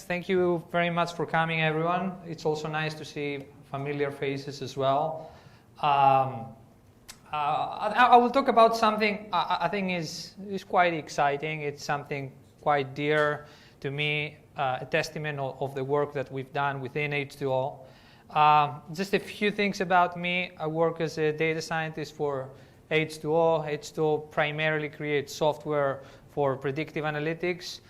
Thank you very much for coming, everyone. It's also nice to see familiar faces as well. I will talk about something I think is quite exciting. It's something quite dear to me, a testament of the work that we've done within H2O. Just a few things about me. I work as a data scientist for H2O. H2O primarily creates software for predictive analytics.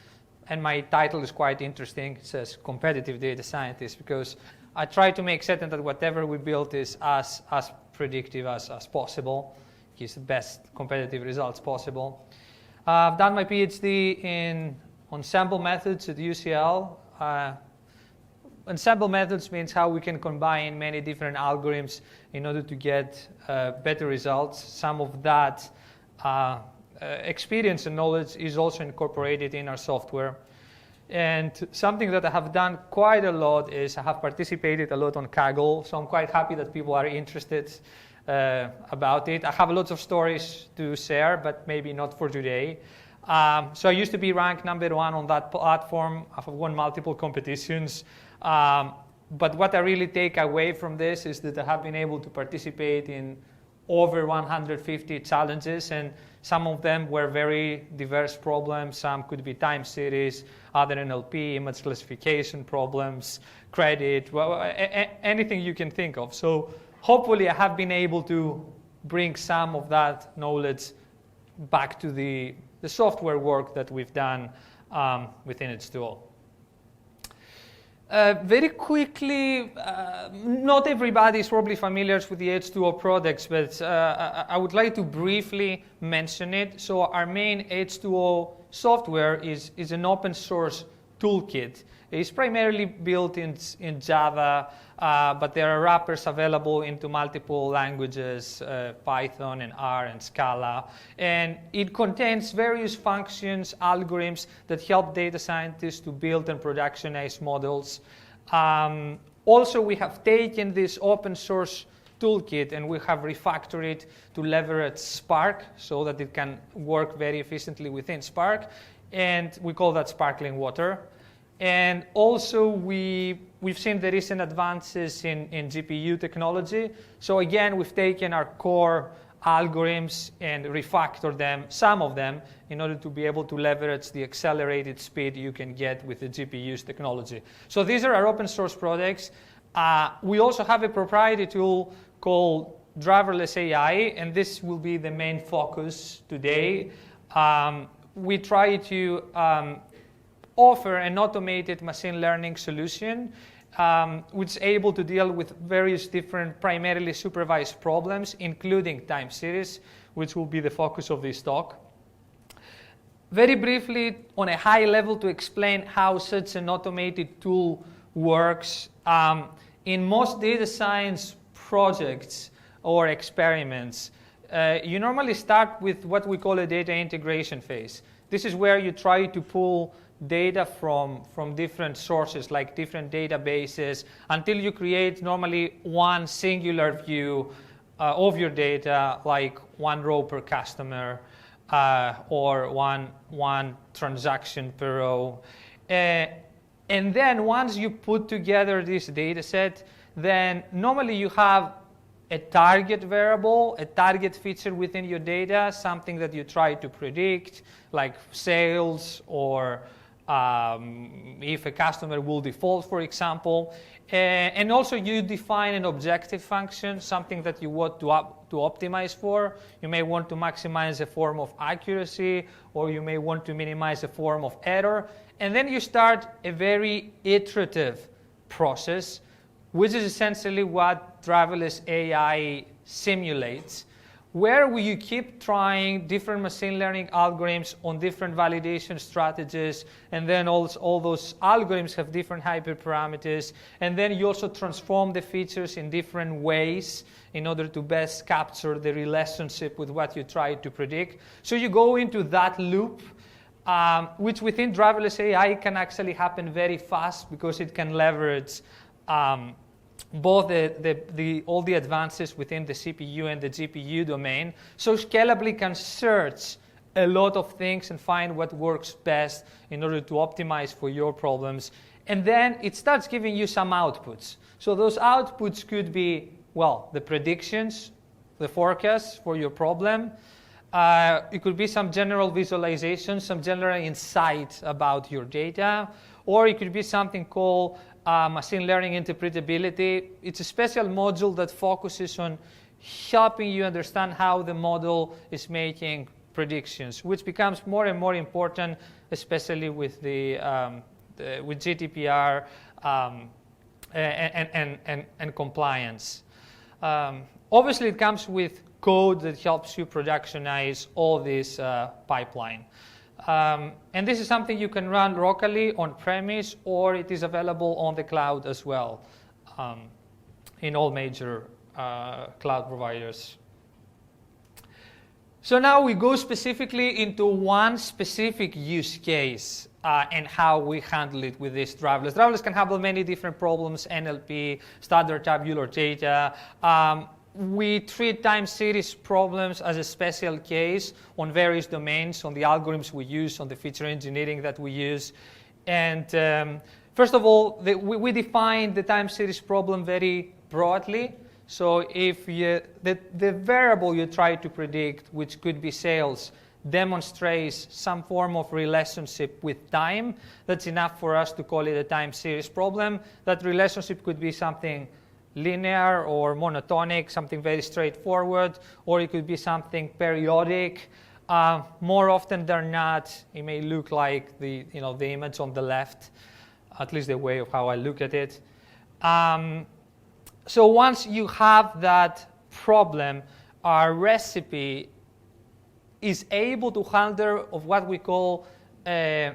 And my title is quite interesting. It says competitive data scientist, because I try to make certain that whatever we build is as predictive as possible, gives the best competitive results possible. I've done my PhD on sample methods at UCL. Ensemble methods means how we can combine many different algorithms in order to get better results. Some of that experience and knowledge is also incorporated in our software. And something that I have done quite a lot is I have participated a lot on Kaggle, so I'm quite happy that people are interested about it. I have lots of stories to share, but maybe not for today. So I used to be ranked #1 on that platform. I've won multiple competitions. But what I really take away from this is that I have been able to participate in over 150 challenges, and some of them were very diverse problems. Some could be time series, other NLP, image classification problems, credit, well, anything you can think of. So hopefully I have been able to bring some of that knowledge back to the software work that we've done within H2O. Very quickly, not everybody is probably familiar with the H2O products, but I would like to briefly mention it. So our main H2O software is an open source toolkit. It's primarily built in Java, but there are wrappers available into multiple languages, Python and R and Scala. And it contains various functions, algorithms that help data scientists to build and productionize models. Also, we have taken this open source toolkit and we have refactored it to leverage Spark so that it can work very efficiently within Spark. And we call that sparkling water. And also, we've seen the recent advances in GPU technology. So again, we've taken our core algorithms and refactored them, some of them, in order to be able to leverage the accelerated speed you can get with the GPU's technology. So these are our open source products. We also have a proprietary tool called Driverless AI, and this will be the main focus today. We try to offer an automated machine learning solution which is able to deal with various different primarily supervised problems, including time series, which will be the focus of this talk. Very briefly, on a high level, to explain how such an automated tool works. In most data science projects or experiments, you normally start with what we call a data integration phase. This is where you try to pull data from different sources, like different databases, until you create normally one singular view of your data, like one row per customer or one transaction per row. And then once you put together this data set, then normally you have a target variable, a target feature within your data, something that you try to predict, like sales or if a customer will default, for example. And also you define an objective function, something that you want to optimize for. You may want to maximize a form of accuracy, or you may want to minimize a form of error. And then you start a very iterative process, which is essentially what Driverless AI simulates, where you keep trying different machine learning algorithms on different validation strategies, and then all those algorithms have different hyperparameters, and then you also transform the features in different ways in order to best capture the relationship with what you try to predict. So you go into that loop, which within Driverless AI can actually happen very fast because it can leverage both all the advances within the CPU and the GPU domain. So scalably can search a lot of things and find what works best in order to optimize for your problems. And then it starts giving you some outputs. So those outputs could be, well, the predictions, the forecasts for your problem. It could be some general visualization, some general insight about your data, or it could be something called machine learning interpretability. It's a special module that focuses on helping you understand how the model is making predictions, which becomes more and more important, especially with with GDPR and compliance. Obviously, it comes with code that helps you productionize all this pipeline. And this is something you can run locally on-premise, or it is available on the cloud as well in all major cloud providers. So now we go specifically into one specific use case and how we handle it with this driverless. Driverless can handle many different problems, NLP, standard tabular data. We treat time series problems as a special case on various domains, on the algorithms we use, on the feature engineering that we use. And first of all, we define the time series problem very broadly. So if the variable you try to predict, which could be sales, demonstrates some form of relationship with time, that's enough for us to call it a time series problem. That relationship could be something linear or monotonic, something very straightforward, or it could be something periodic. More often than not, it may look like the image on the left, at least the way of how I look at it. So once you have that problem, our recipe is able to handle of what we call a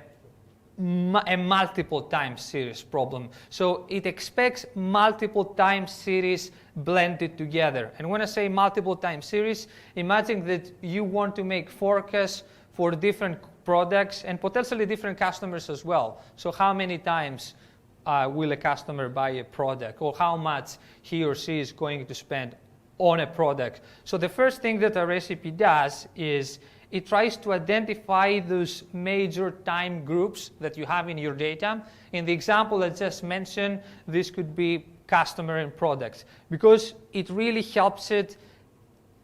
multiple time series problem. So it expects multiple time series blended together. And when I say multiple time series, imagine that you want to make forecasts for different products and potentially different customers as well. So how many times will a customer buy a product, or how much he or she is going to spend on a product? So the first thing that a recipe does is it tries to identify those major time groups that you have in your data. In the example I just mentioned, this could be customer and products, because it really helps it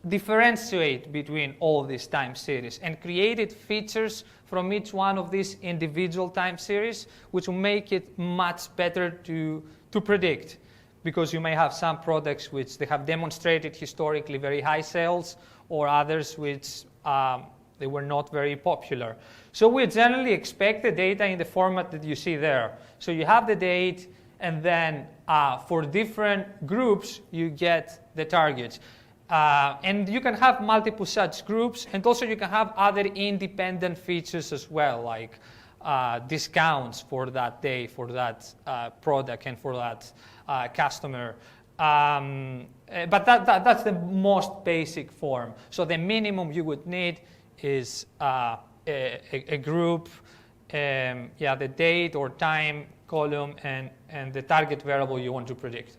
differentiate between all these time series and created features from each one of these individual time series, which will make it much better to predict, because you may have some products which they have demonstrated historically very high sales, or others which they were not very popular. So we generally expect the data in the format that you see there. So you have the date, and then for different groups, you get the targets. And you can have multiple such groups, and also you can have other independent features as well, like discounts for that day, for that product, and for that customer. But that's the most basic form. So the minimum you would need is a group, the date or time column, and the target variable you want to predict.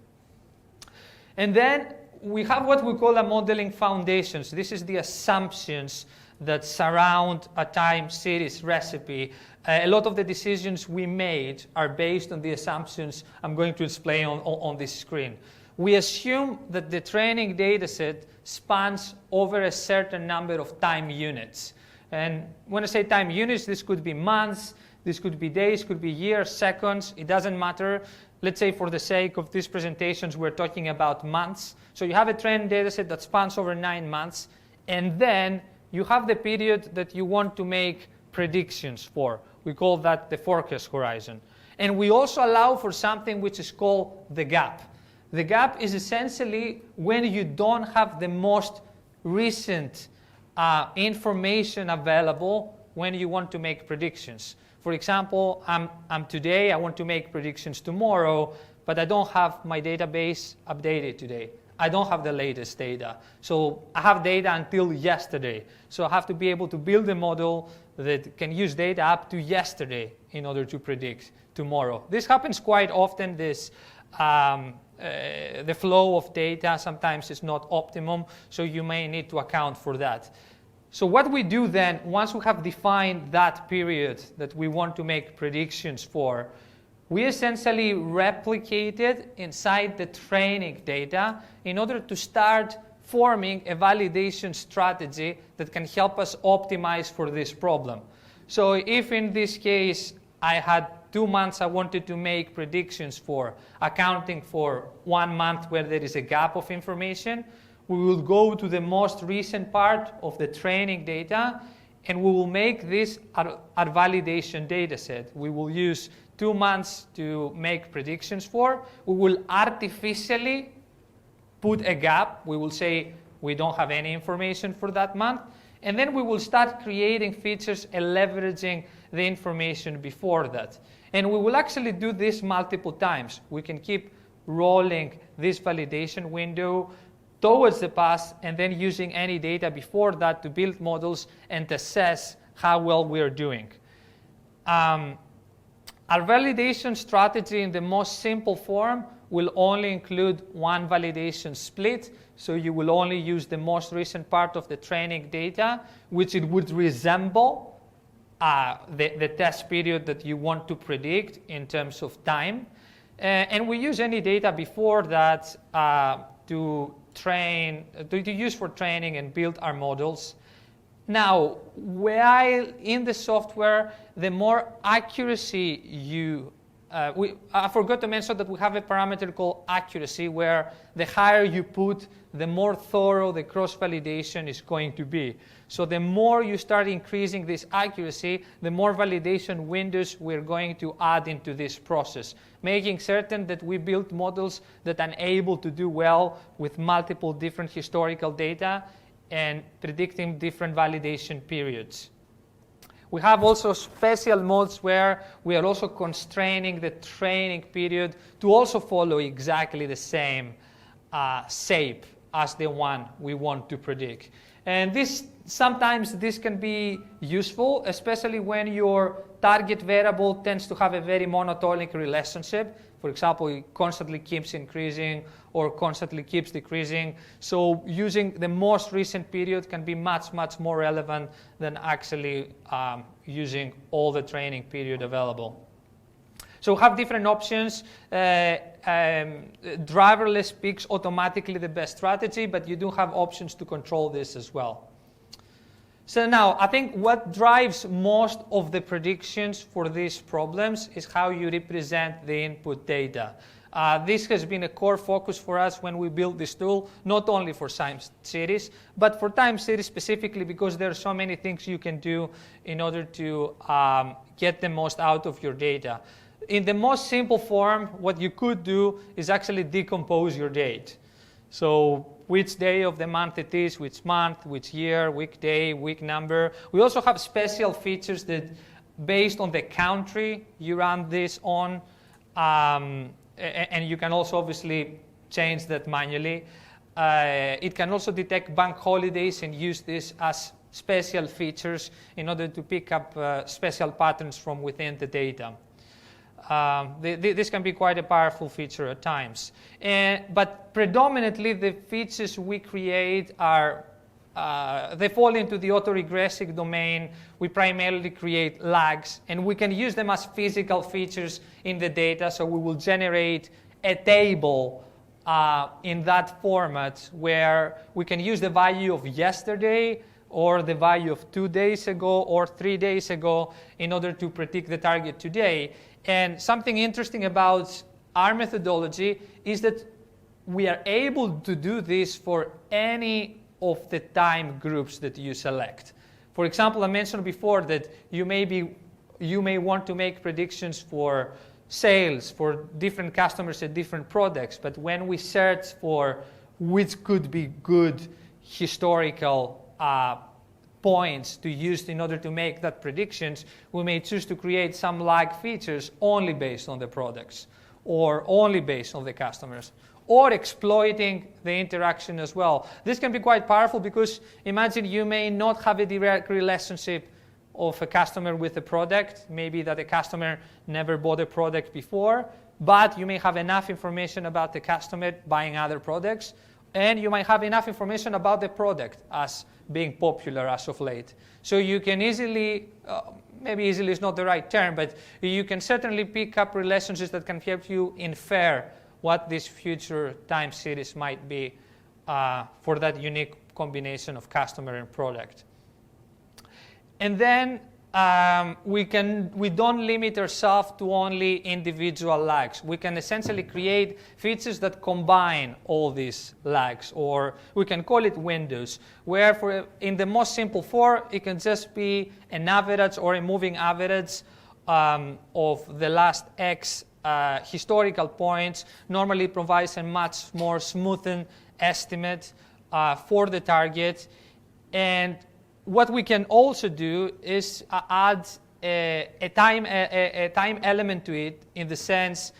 And then we have what we call a modeling foundations. This is the assumptions that surround a time series recipe. A lot of the decisions we made are based on the assumptions I'm going to display on this screen. We assume that the training dataset spans over a certain number of time units. And when I say time units, this could be months, this could be days, could be years, seconds, it doesn't matter. Let's say for the sake of these presentations, we're talking about months. So you have a training dataset that spans over 9 months, and then you have the period that you want to make predictions for. We call that the forecast horizon. And we also allow for something which is called the gap. The gap is essentially when you don't have the most recent information available when you want to make predictions. For example, I'm today, I want to make predictions tomorrow, but I don't have my database updated today. I don't have the latest data. So I have data until yesterday. So I have to be able to build a model that can use data up to yesterday in order to predict tomorrow. This happens quite often. The flow of data sometimes is not optimum, so you may need to account for that. So what we do then, once we have defined that period that we want to make predictions for, we essentially replicate it inside the training data in order to start forming a validation strategy that can help us optimize for this problem. So if in this case I had 2 months I wanted to make predictions for, accounting for 1 month where there is a gap of information, we will go to the most recent part of the training data and we will make this our validation data set. We will use 2 months to make predictions for. We will artificially put a gap. We will say we don't have any information for that month. And then we will start creating features and leveraging the information before that. And we will actually do this multiple times. We can keep rolling this validation window towards the past and then using any data before that to build models and assess how well we're doing. Our validation strategy in the most simple form will only include one validation split. So you will only use the most recent part of the training data, which it would resemble the test period that you want to predict in terms of time. And we use any data before that to use for training and build our models. Now, while in the software, the more accuracy I forgot to mention that we have a parameter called accuracy, where the higher you put, the more thorough the cross-validation is going to be. So the more you start increasing this accuracy, the more validation windows we're going to add into this process, making certain that we build models that are able to do well with multiple different historical data and predicting different validation periods. We have also special modes where we are also constraining the training period to also follow exactly the same shape as the one we want to predict. And sometimes this can be useful, especially when your target variable tends to have a very monotonic relationship. For example, it constantly keeps increasing or constantly keeps decreasing. So using the most recent period can be much, much more relevant than actually using all the training period available. So we have different options. Driverless picks automatically the best strategy, but you do have options to control this as well. So now, I think what drives most of the predictions for these problems is how you represent the input data. This has been a core focus for us when we built this tool, not only for time series, but for time series specifically because there are so many things you can do in order to get the most out of your data. In the most simple form, what you could do is actually decompose your date. So which day of the month it is, which month, which year, week day, week number. We also have special features that, based on the country you run this on, and you can also obviously change that manually. It can also detect bank holidays and use this as special features in order to pick up special patterns from within the data. This can be quite a powerful feature at times. But predominantly, the features we create they fall into the autoregressive domain. We primarily create lags, and we can use them as physical features in the data. So we will generate a table in that format where we can use the value of yesterday or the value of 2 days ago or 3 days ago in order to predict the target today. And something interesting about our methodology is that we are able to do this for any of the time groups that you select. For example, I mentioned before that you may want to make predictions for sales for different customers and different products, but when we search for which could be good historical points to use in order to make that predictions, we may choose to create some lag features only based on the products or only based on the customers, or exploiting the interaction as well. This can be quite powerful because imagine you may not have a direct relationship of a customer with a product, maybe that a customer never bought a product before, but you may have enough information about the customer buying other products, and you might have enough information about the product as being popular as of late. So you can easily maybe easily is not the right term, but you can certainly pick up relationships that can help you infer what this future time series might be for that unique combination of customer and product. And then we don't limit ourselves to only individual lags. We can essentially create features that combine all these lags, or we can call it windows, where in the most simple form, it can just be an average or a moving average of the last X historical points. Normally provides a much more smoothened estimate for the target. And what we can also do is add a time element to it, in the sense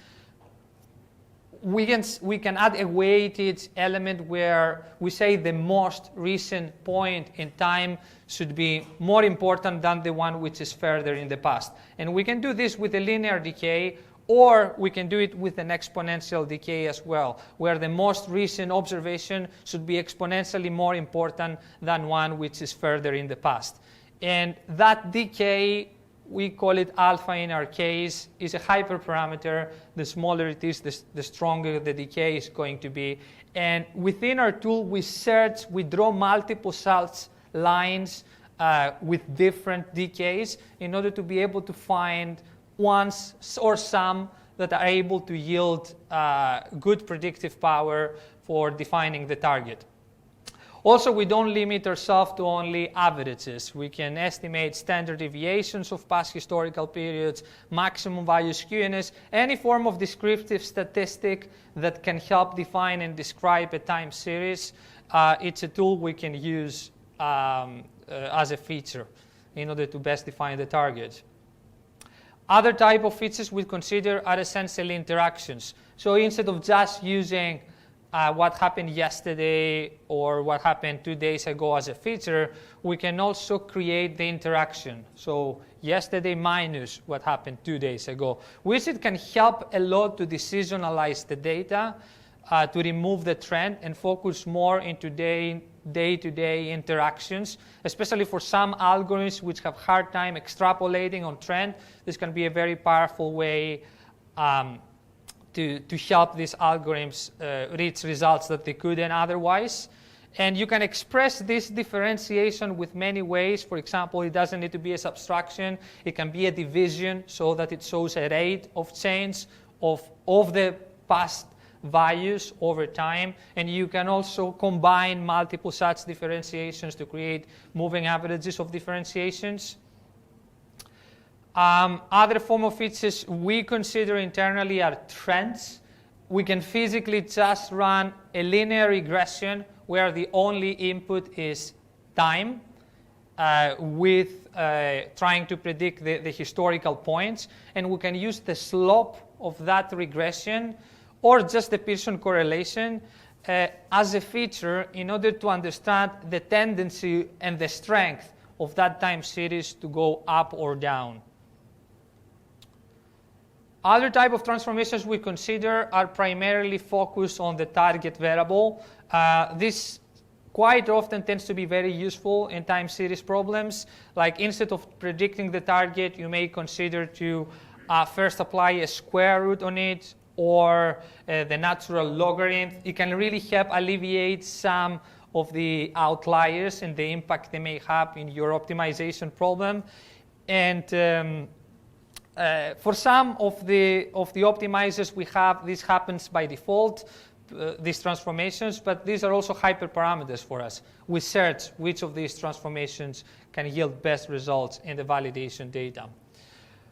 we can add a weighted element where we say the most recent point in time should be more important than the one which is further in the past. And we can do this with a linear decay, or we can do it with an exponential decay as well, where the most recent observation should be exponentially more important than one which is further in the past. And that decay, we call it alpha in our case, is a hyperparameter. The smaller it is, the stronger the decay is going to be. And within our tool, we draw multiple such lines with different decays in order to be able to find ones or some that are able to yield good predictive power for defining the target. Also, we don't limit ourselves to only averages. We can estimate standard deviations of past historical periods, maximum value skewness, any form of descriptive statistic that can help define and describe a time series. It's a tool we can use as a feature in order to best define the target. Other type of features we consider are essentially interactions. So instead of just using what happened yesterday or what happened 2 days ago as a feature, we can also create the interaction. So yesterday minus what happened 2 days ago, which it can help a lot to decisionalize the data, to remove the trend and focus more into day-to-day interactions, especially for some algorithms which have hard time extrapolating on trend. This can be a very powerful way to help these algorithms reach results that they couldn't otherwise. And you can express this differentiation with many ways. For example, it doesn't need to be a subtraction. It can be a division so that it shows a rate of change of the past values over time, and you can also combine multiple such differentiations to create moving averages of differentiations. Other form of features we consider internally are trends. We can physically just run a linear regression where the only input is time, with trying to predict the historical points, and we can use the slope of that regression or just the Pearson correlation as a feature in order to understand the tendency and the strength of that time series to go up or down. Other type of transformations we consider are primarily focused on the target variable. This quite often tends to be very useful in time series problems. Like instead of predicting the target, you may consider to first apply a square root on it, or the natural logarithm. It can really help alleviate some of the outliers and the impact they may have in your optimization problem. And for some of the optimizers we have, this happens by default, these transformations, but these are also hyperparameters for us. We search which of these transformations can yield best results in the validation data.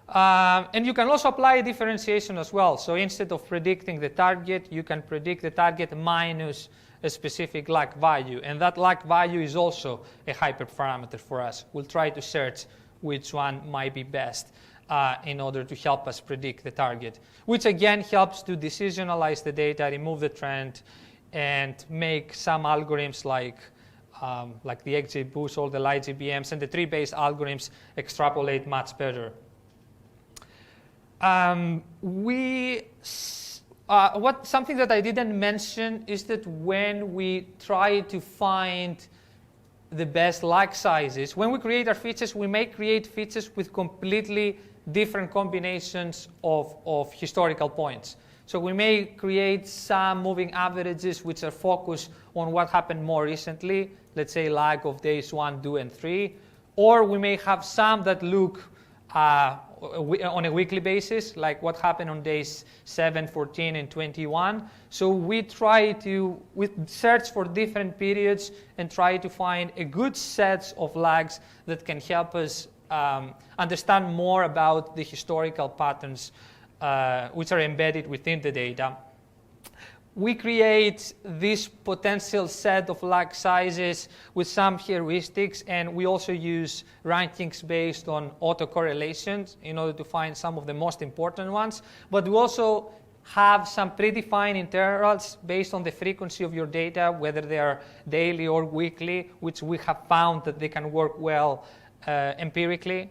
And you can also apply a differentiation as well. So instead of predicting the target, you can predict the target minus a specific lag value. And that lag value is also a hyperparameter for us. We'll try to search which one might be best in order to help us predict the target, which again helps to decisionalize the data, remove the trend, and make some algorithms like the XGBoost or the LightGBMs and the tree-based algorithms extrapolate much better. Something that I didn't mention is that when we try to find the best lag sizes. When we create our features, we may create features with completely different combinations of historical points. So we may create some moving averages which are focused on what happened more recently, let's say lag of days 1, 2, and 3. Or we may have some that look on a weekly basis, like what happened on days 7, 14, and 21. So we search for different periods and try to find a good set of lags that can help us understand more about the historical patterns which are embedded within the data. We create this potential set of lag sizes with some heuristics, and we also use rankings based on autocorrelations in order to find some of the most important ones. But we also have some predefined intervals based on the frequency of your data, whether they are daily or weekly, which we have found that they can work well empirically.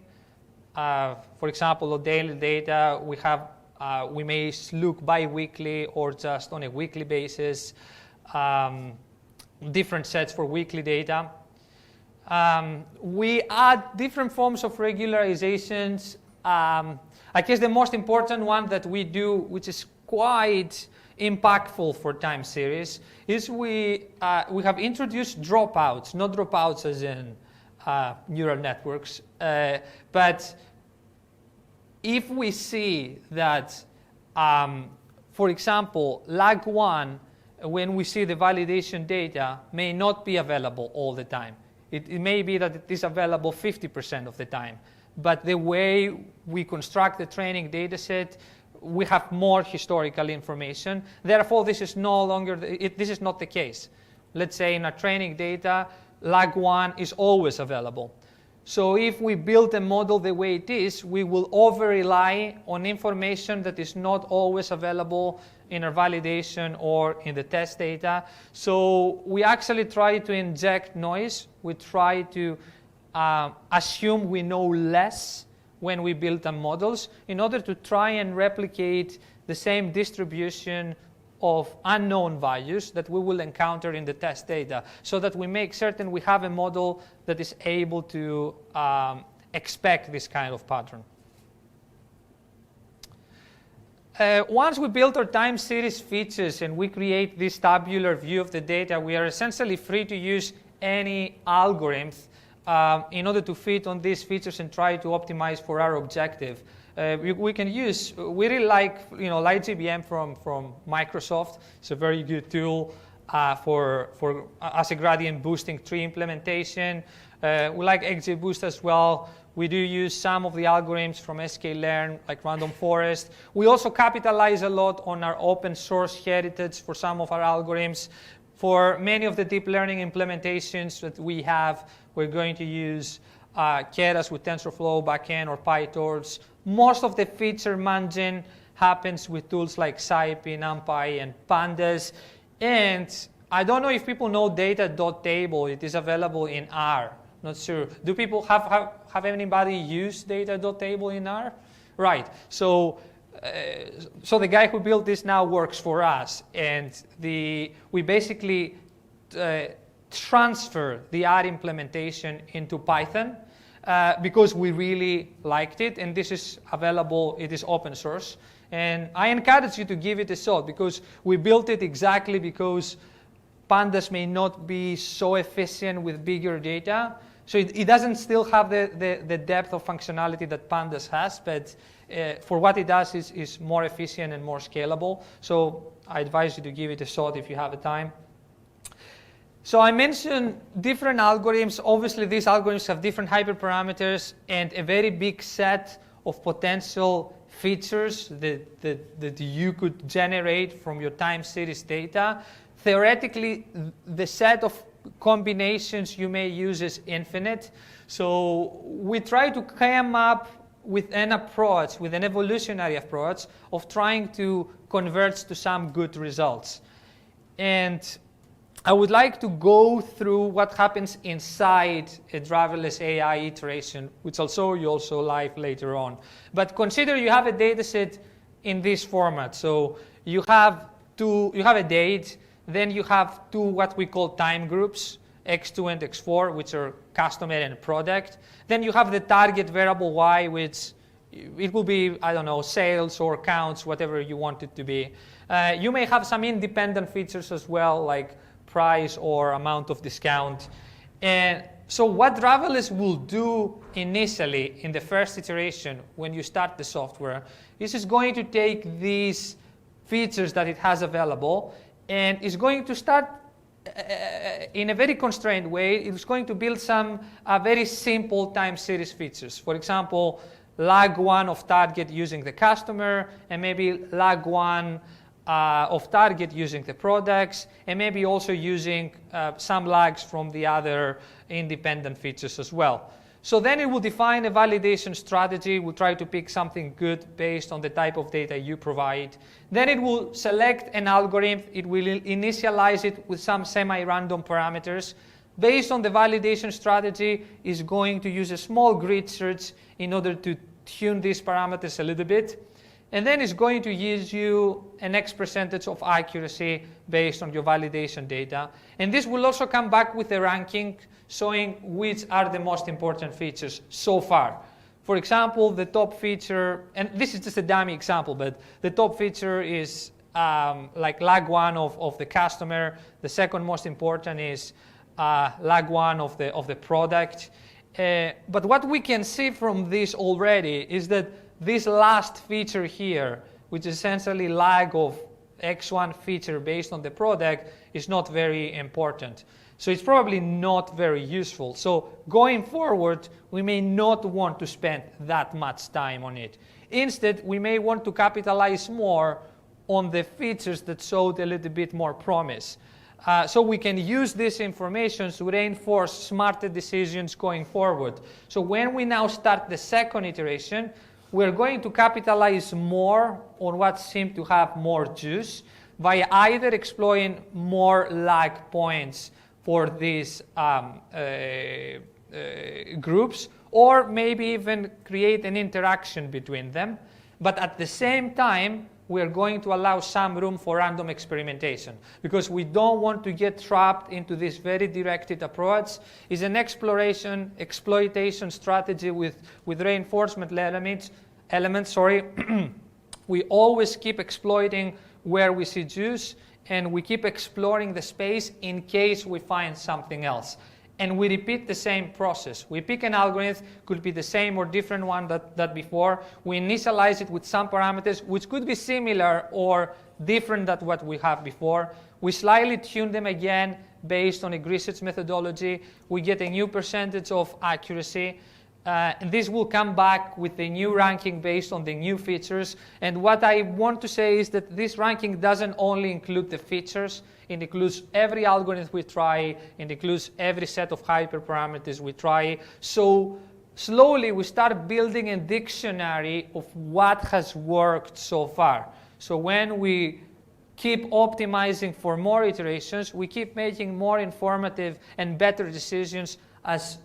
For example, of daily data, we may look bi-weekly or just on a weekly basis, different sets for weekly data. We add different forms of regularizations. I guess the most important one that we do, which is quite impactful for time series, is we have introduced dropouts, not dropouts as in neural networks, but if we see that, for example, lag 1, when we see the validation data, may not be available all the time. It may be that it is available 50% of the time. But the way we construct the training data set, we have more historical information. Therefore, this is this is not the case. Let's say in our training data, lag 1 is always available. So if we build a model the way it is, we will over-rely on information that is not always available in our validation or in the test data. So we actually try to inject noise. We try to assume we know less when we build the models in order to try and replicate the same distribution of unknown values that we will encounter in the test data, so that we make certain we have a model that is able to expect this kind of pattern. Once we build our time series features and we create this tabular view of the data, we are essentially free to use any algorithms in order to fit on these features and try to optimize for our objective. We really like LightGBM from Microsoft. It's a very good tool as a gradient boosting tree implementation. We like XGBoost as well. We do use some of the algorithms from sklearn, like random forest. We also capitalize a lot on our open source heritage for some of our algorithms. For many of the deep learning implementations that we have, we're going to use Keras with TensorFlow backend or PyTorch. Most of the feature managing happens with tools like SciPy, NumPy, and Pandas. And I don't know if people know data.table. It is available in R. Not sure. Do people have anybody use data.table in R? Right. So the guy who built this now works for us, and we basically transfer the R implementation into Python. Because we really liked it, and this is available, it is open source. And I encourage you to give it a shot, because we built it exactly because Pandas may not be so efficient with bigger data. So it doesn't still have the depth of functionality that Pandas has, but for what it does is more efficient and more scalable. So I advise you to give it a shot if you have the time. So I mentioned different algorithms. Obviously, these algorithms have different hyperparameters and a very big set of potential features that you could generate from your time series data. Theoretically, the set of combinations you may use is infinite. So we try to come up with an approach, with an evolutionary approach of trying to converge to some good results. And I would like to go through what happens inside a driverless AI iteration, which I'll show you also live later on. But consider you have a data set in this format. So you have a date, then you have two what we call time groups. X2 and X4, which are customer and product. Then you have the target variable Y, which it will be, I don't know, sales or counts, whatever you want it to be. You may have some independent features as well, like price or amount of discount. And so what Driverless will do initially in the first iteration when you start the software is it's going to take these features that it has available and is going to start in a very constrained way. It's going to build some very simple time series features. For example, lag 1 of target using the customer, and maybe lag 1 of target using the products, and maybe also using some lags from the other independent features as well. So then it will define a validation strategy. We'll try to pick something good based on the type of data you provide. Then it will select an algorithm. It will initialize it with some semi-random parameters. Based on the validation strategy, is going to use a small grid search in order to tune these parameters a little bit. And then it's going to use you an X percentage of accuracy based on your validation data. And this will also come back with a ranking showing which are the most important features so far. For example, the top feature, and this is just a dummy example, but the top feature is like lag 1 of the customer. The second most important is lag 1 of the product. But what we can see from this already is that this last feature here, which is essentially lag of X1 feature based on the product, is not very important. So it's probably not very useful. So going forward, we may not want to spend that much time on it. Instead, we may want to capitalize more on the features that showed a little bit more promise. So we can use this information to reinforce smarter decisions going forward. So when we now start the second iteration, we're going to capitalize more on what seemed to have more juice by either exploring more lag points for these groups, or maybe even create an interaction between them. But at the same time, we're going to allow some room for random experimentation, because we don't want to get trapped into this very directed approach. It's an exploitation strategy with reinforcement elements. We always keep exploiting where we see juice, and we keep exploring the space in case we find something else. And we repeat the same process. We pick an algorithm, could be the same or different one that before. We initialize it with some parameters, which could be similar or different than what we have before. We slightly tune them again based on a grid search methodology. We get a new percentage of accuracy. And this will come back with a new ranking based on the new features. And what I want to say is that this ranking doesn't only include the features. It includes every algorithm we try. It includes every set of hyperparameters we try. So slowly we start building a dictionary of what has worked so far. So when we keep optimizing for more iterations, we keep making more informative and better decisions as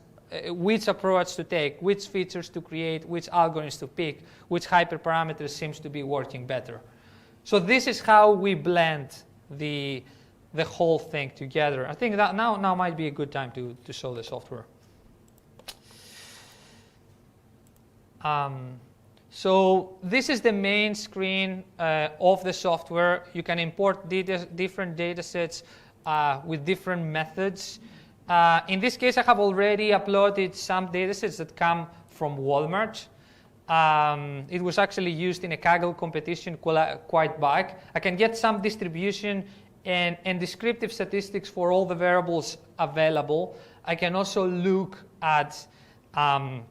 which approach to take, which features to create, which algorithms to pick, which hyperparameters seems to be working better. So this is how we blend the whole thing together. I think that now might be a good time to show the software. So this is the main screen of the software. You can import different data sets with different methods. In this case, I have already uploaded some datasets that come from Walmart. It was actually used in a Kaggle competition quite back. I can get some distribution and descriptive statistics for all the variables available. I can also look at the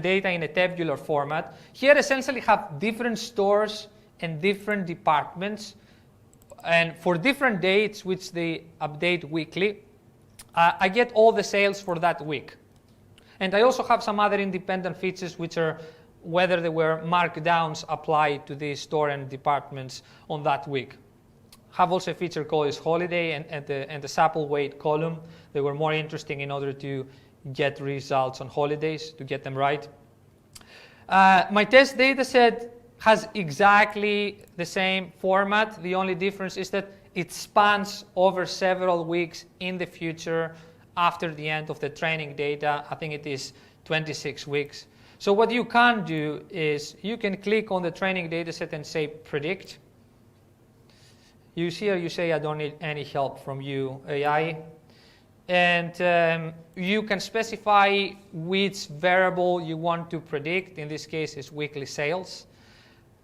data in a tabular format. Here, essentially, have different stores and different departments. And for different dates, which they update weekly, I get all the sales for that week. And I also have some other independent features, which are whether there were markdowns applied to these store and departments on that week. Have also a feature called is holiday and the sample weight column. They were more interesting in order to get results on holidays, to get them right. My test data set has exactly the same format. The only difference is that it spans over several weeks in the future after the end of the training data. I think it is 26 weeks. So what you can do is you can click on the training data set and say predict. You see here you say I don't need any help from you, AI. And you can specify which variable you want to predict. In this case, it's weekly sales.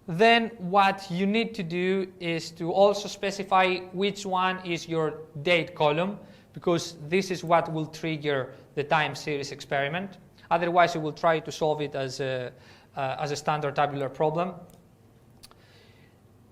Then what you need to do is to also specify which one is your date column, because this is what will trigger the time series experiment. Otherwise, you will try to solve it as a standard tabular problem.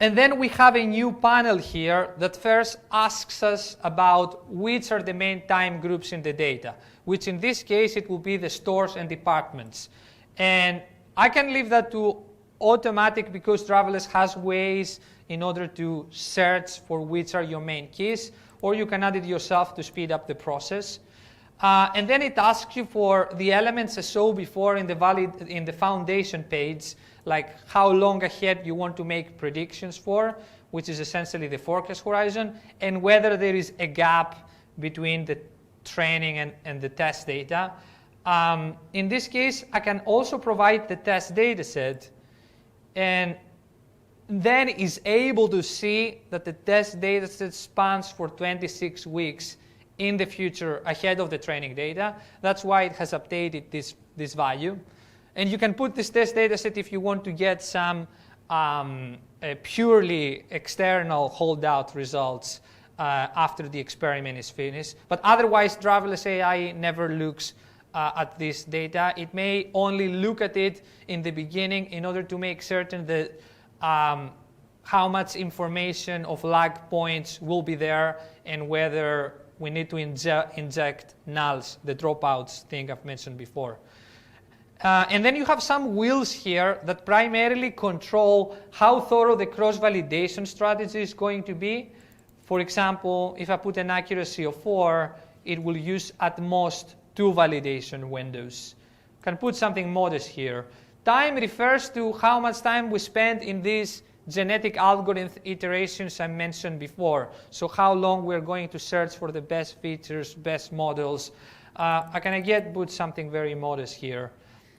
And then we have a new panel here that first asks us about which are the main time groups in the data, which in this case it will be the stores and departments. And I can leave that to automatic because Driverless has ways in order to search for which are your main keys, or you can add it yourself to speed up the process. And then it asks you for the elements I saw before in the foundation page, like how long ahead you want to make predictions for, which is essentially the forecast horizon, and whether there is a gap between the training and the test data. In this case, I can also provide the test data set, and then is able to see that the test data set spans for 26 weeks in the future ahead of the training data. That's why it has updated this value. And you can put this test data set if you want to get some purely external holdout results after the experiment is finished. But otherwise, Driverless AI never looks at this data. It may only look at it in the beginning in order to make certain that how much information of lag points will be there and whether we need to inject nulls, the dropouts thing I've mentioned before. And then you have some wheels here that primarily control how thorough the cross-validation strategy is going to be. For example, if I put an accuracy of 4, it will use at most 2 validation windows. Can put something modest here. Time refers to how much time we spend in these genetic algorithm iterations I mentioned before. So how long we're going to search for the best features, best models. I can again put something very modest here.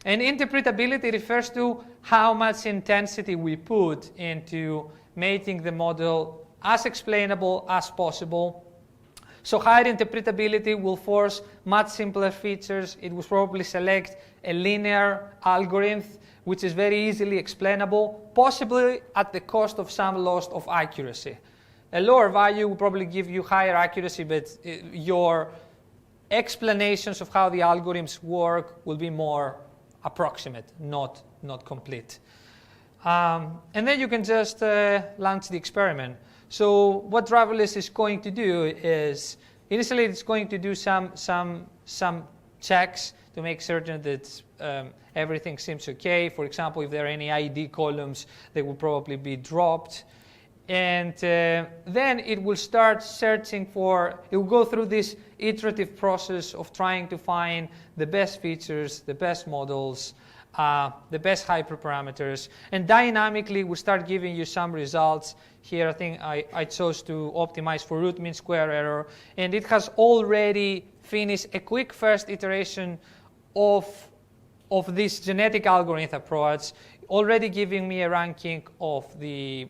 And interpretability refers to how much intensity we put into making the model as explainable as possible. So higher interpretability will force much simpler features. It will probably select a linear algorithm, which is very easily explainable, possibly at the cost of some loss of accuracy. A lower value will probably give you higher accuracy, but your explanations of how the algorithms work will be more approximate, not complete. And then you can just launch the experiment. So what Driverless is going to do is, initially it's going to do some checks to make certain that everything seems okay. For example, if there are any ID columns, they will probably be dropped. And then it will start searching for, it will go through this iterative process of trying to find the best features, the best models, the best hyperparameters, and dynamically will start giving you some results. Here I think I chose to optimize for root mean square error, and it has already finished a quick first iteration of this genetic algorithm approach, already giving me a ranking of the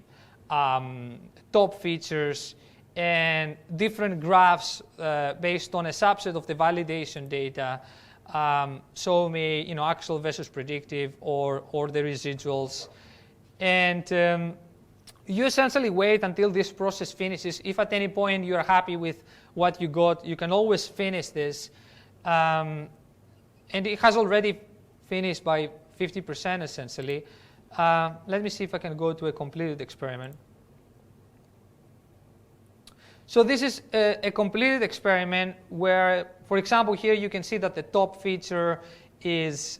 top features and different graphs based on a subset of the validation data. Show me, actual versus predictive or the residuals, and you essentially wait until this process finishes. If at any point you are happy with what you got, you can always finish this, and it has already finished by 50% essentially. Let me see if I can go to a completed experiment. So this is a completed experiment where, for example, here you can see that the top feature is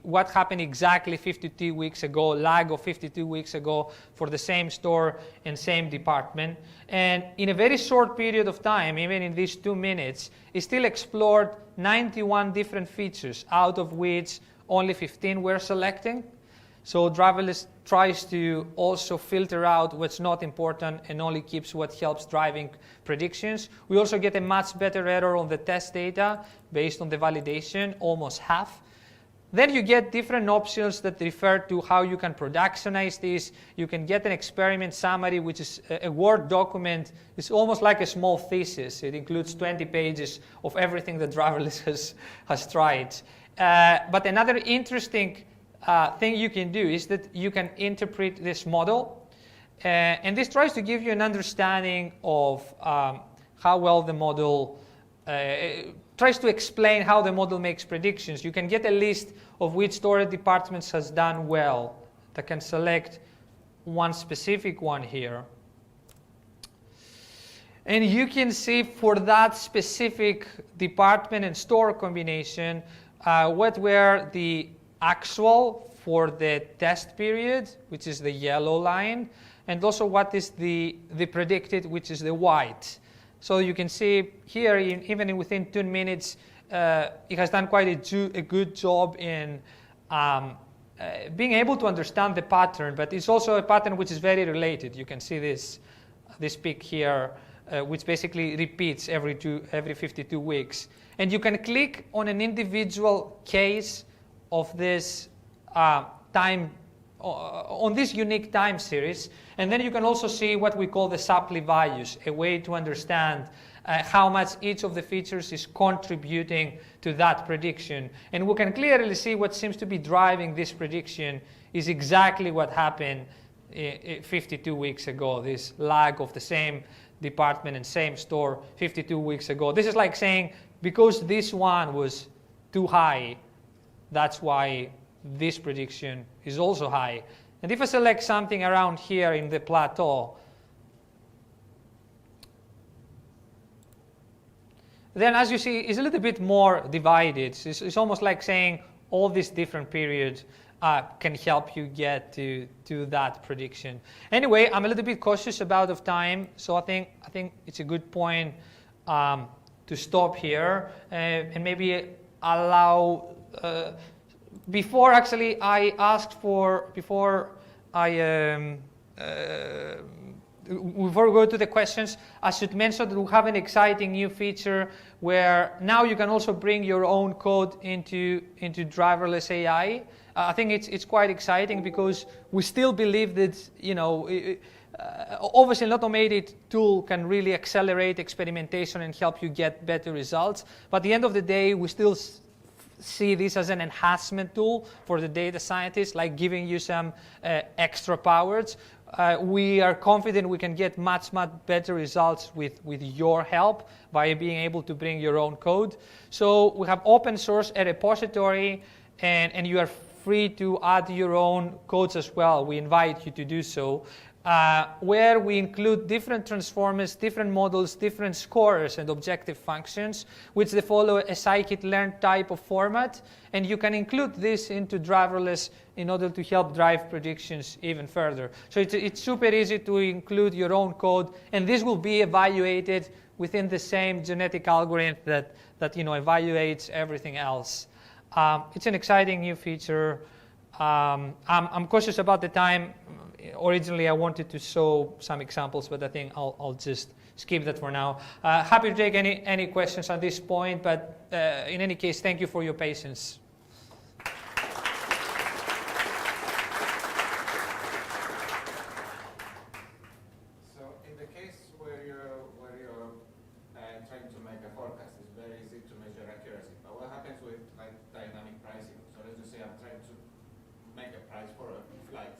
what happened exactly 52 weeks ago, lag of 52 weeks ago for the same store and same department. And in a very short period of time, even in these 2 minutes, it still explored 91 different features, out of which only 15 were selecting. So driverless tries to also filter out what's not important and only keeps what helps driving predictions. We also get a much better error on the test data based on the validation, almost half. Then you get different options that refer to how you can productionize this. You can get an experiment summary, which is a Word document. It's almost like a small thesis. It includes 20 pages of everything that driverless has tried. But another interesting thing you can do is that you can interpret this model. And this tries to give you an understanding of how well the model tries to explain how the model makes predictions. You can get a list of which storage departments has done well. I can select one specific one here. And you can see for that specific department and store combination what were the actual for the test period, which is the yellow line, and also what is the predicted, which is the white. So you can see here, even within 2 minutes, it has done quite a good job in being able to understand the pattern, but it's also a pattern which is very related. You can see this peak here, which basically repeats every 52 weeks. And you can click on an individual case of this time, on this unique time series, and then you can also see what we call the supply values, a way to understand how much each of the features is contributing to that prediction. And we can clearly see what seems to be driving this prediction is exactly what happened 52 weeks ago, this lag of the same department and same store 52 weeks ago. This is like saying, because this one was too high, that's why this prediction is also high. And if I select something around here in the plateau, then as you see, it's a little bit more divided. It's almost like saying all these different periods can help you get to that prediction. Anyway, I'm a little bit cautious about time, so I think it's a good point to stop here and maybe allow. Before we go to the questions, I should mention that we have an exciting new feature where now you can also bring your own code into Driverless AI. I think it's quite exciting because we still believe that obviously an automated tool can really accelerate experimentation and help you get better results. But at the end of the day, we still see this as an enhancement tool for the data scientists, like giving you some extra powers. We are confident we can get much better results with your help by being able to bring your own code. So we have open source a repository, and you are free to add your own codes as well. We invite you to do so. Where we include different transformers, different models, different scores and objective functions, which they follow a scikit-learn type of format. And you can include this into driverless in order to help drive predictions even further. So it's super easy to include your own code, and this will be evaluated within the same genetic algorithm that evaluates everything else. It's an exciting new feature. I'm cautious about the time. Originally, I wanted to show some examples, but I think I'll just skip that for now. Happy to take any questions at this point, but in any case, thank you for your patience. So, in the case where you're trying to make a forecast, it's very easy to measure accuracy. But what happens with dynamic pricing? So let's just say I'm trying to make a price for a flight.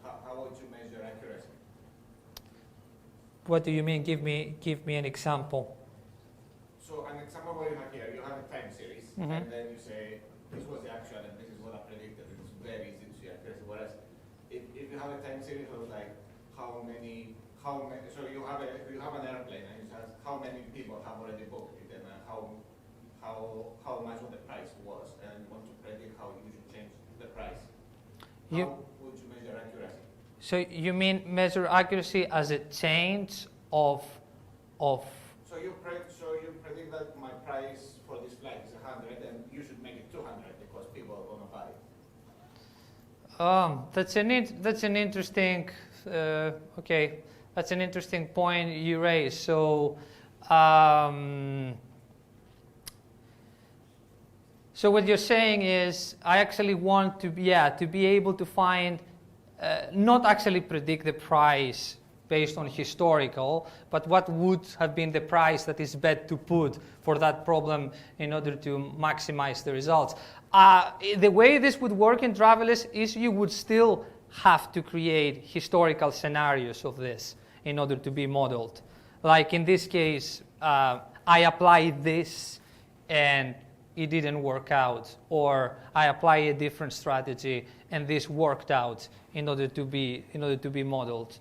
How would you measure accuracy? What do you mean? Give me an example. So an example what you have here, you have a time series, and then you say this was the actual and this is what I predicted. It's very easy to see accuracy. Whereas if you have a time series of how many, so you have an airplane and you ask how many people have already booked it and how much of the price was, and you want to predict how you should change the price. How would you measure accuracy? So you mean measure accuracy as a change of? So you predict that my price for this flight is 100, and you should make it 200 because people are going to buy it. That's an interesting. Okay, that's an interesting point you raise. So, so what you're saying is, I actually want to be able to find, not actually predict the price based on historical, but what would have been the price that is best to put for that problem in order to maximize the results. The way this would work in driverless is you would still have to create historical scenarios of this in order to be modeled. Like in this case, I applied this and it didn't work out, or I apply a different strategy and this worked out in order to be modeled.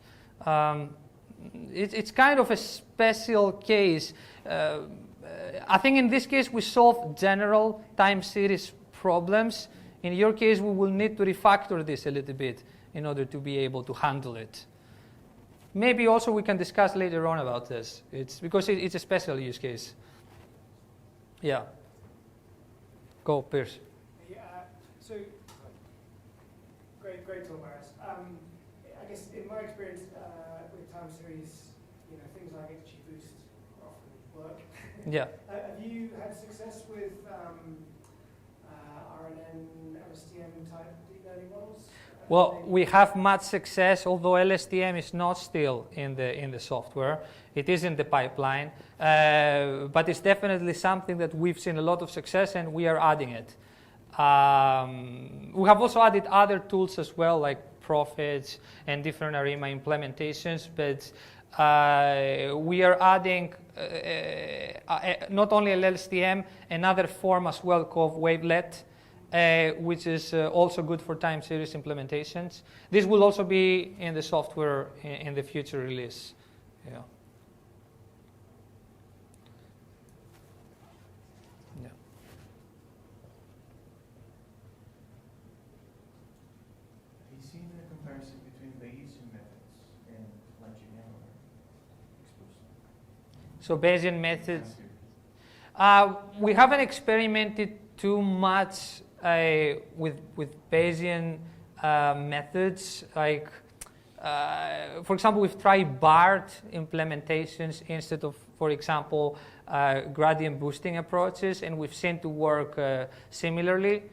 It's kind of a special case. I think in this case we solve general time series problems. In your case, we will need to refactor this a little bit in order to be able to handle it. Maybe also we can discuss later on about this. It's because it's a special use case. Yeah. Go, Piers. So, great talk, Maris. I guess in my experience with time series, things like XGBoost often work. Yeah. Have you had success with RNN, LSTM type deep learning models? Well, we have much success, although LSTM is not still in the software. It is in the pipeline, but it's definitely something that we've seen a lot of success, and we are adding it. We have also added other tools as well, like profits and different ARIMA implementations, but we are adding not only LSTM, another form as well called wavelet, which is also good for time series implementations. This will also be in the software in the future release. Yeah. Yeah. Have you seen a comparison between Bayesian methods and longitudinal exposure? So Bayesian methods. We haven't experimented too much with Bayesian methods. Like, for example, we've tried BART implementations instead of, for example, gradient boosting approaches, and we've seen to work similarly.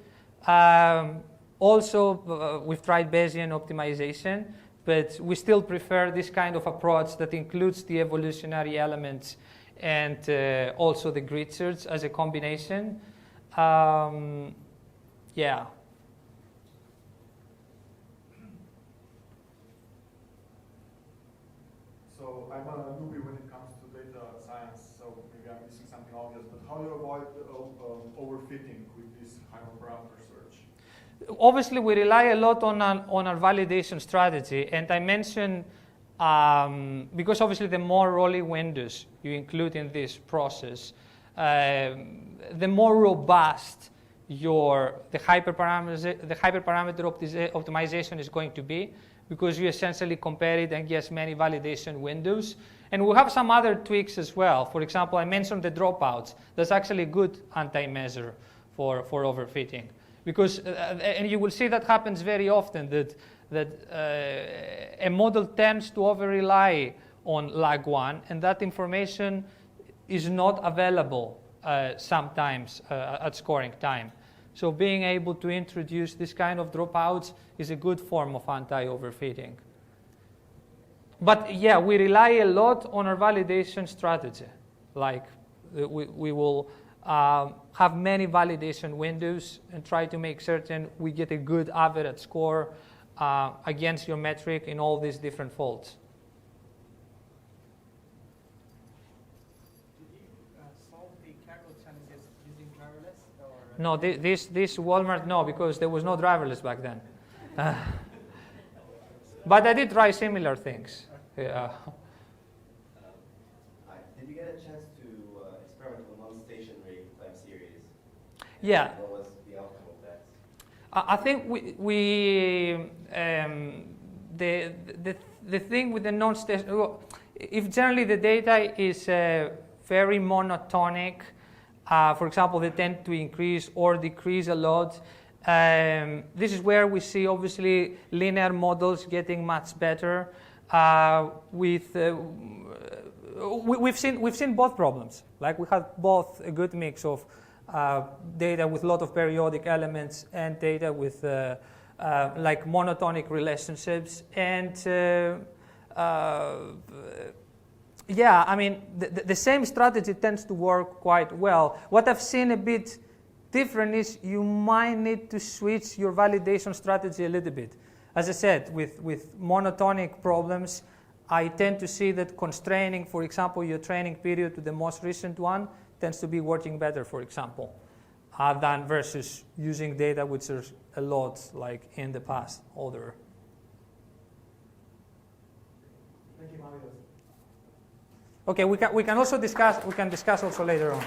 Also, we've tried Bayesian optimization, but we still prefer this kind of approach that includes the evolutionary elements and also the grid search as a combination. Yeah. So I'm a newbie when it comes to data science, so maybe I'm missing something obvious, but how do you avoid overfitting with this hyperparameter search? Obviously, we rely a lot on our validation strategy, and I mentioned because obviously the more Rayleigh windows you include in this process, the more robust the hyperparameter optimization is going to be, because you essentially compare it and get many validation windows. And we'll have some other tweaks as well. For example, I mentioned the dropouts. That's actually a good anti-measure for overfitting. Because, and you will see that happens very often, that a model tends to over-rely on lag 1, and that information is not available sometimes at scoring time. So being able to introduce this kind of dropouts is a good form of anti-overfitting. But yeah, we rely a lot on our validation strategy. Like we will have many validation windows and try to make certain we get a good average score against your metric in all these different folds. No, this Walmart, no, because there was no driverless back then. But I did try similar things. Yeah. Did you get a chance to experiment with non-stationary time series? Yeah. What was the outcome of that? I think the thing with the non-stationary, if generally the data is very monotonic, for example, they tend to increase or decrease a lot. This is where we see obviously linear models getting much better. We've seen both problems. Like we have both a good mix of data with a lot of periodic elements and data with like monotonic relationships. And yeah, I mean, the same strategy tends to work quite well. What I've seen a bit different is you might need to switch your validation strategy a little bit. As I said, with monotonic problems, I tend to see that constraining, for example, your training period to the most recent one tends to be working better, for example, than versus using data which is a lot like in the past, older. Thank you, Mario. Okay, we can also discuss also later on.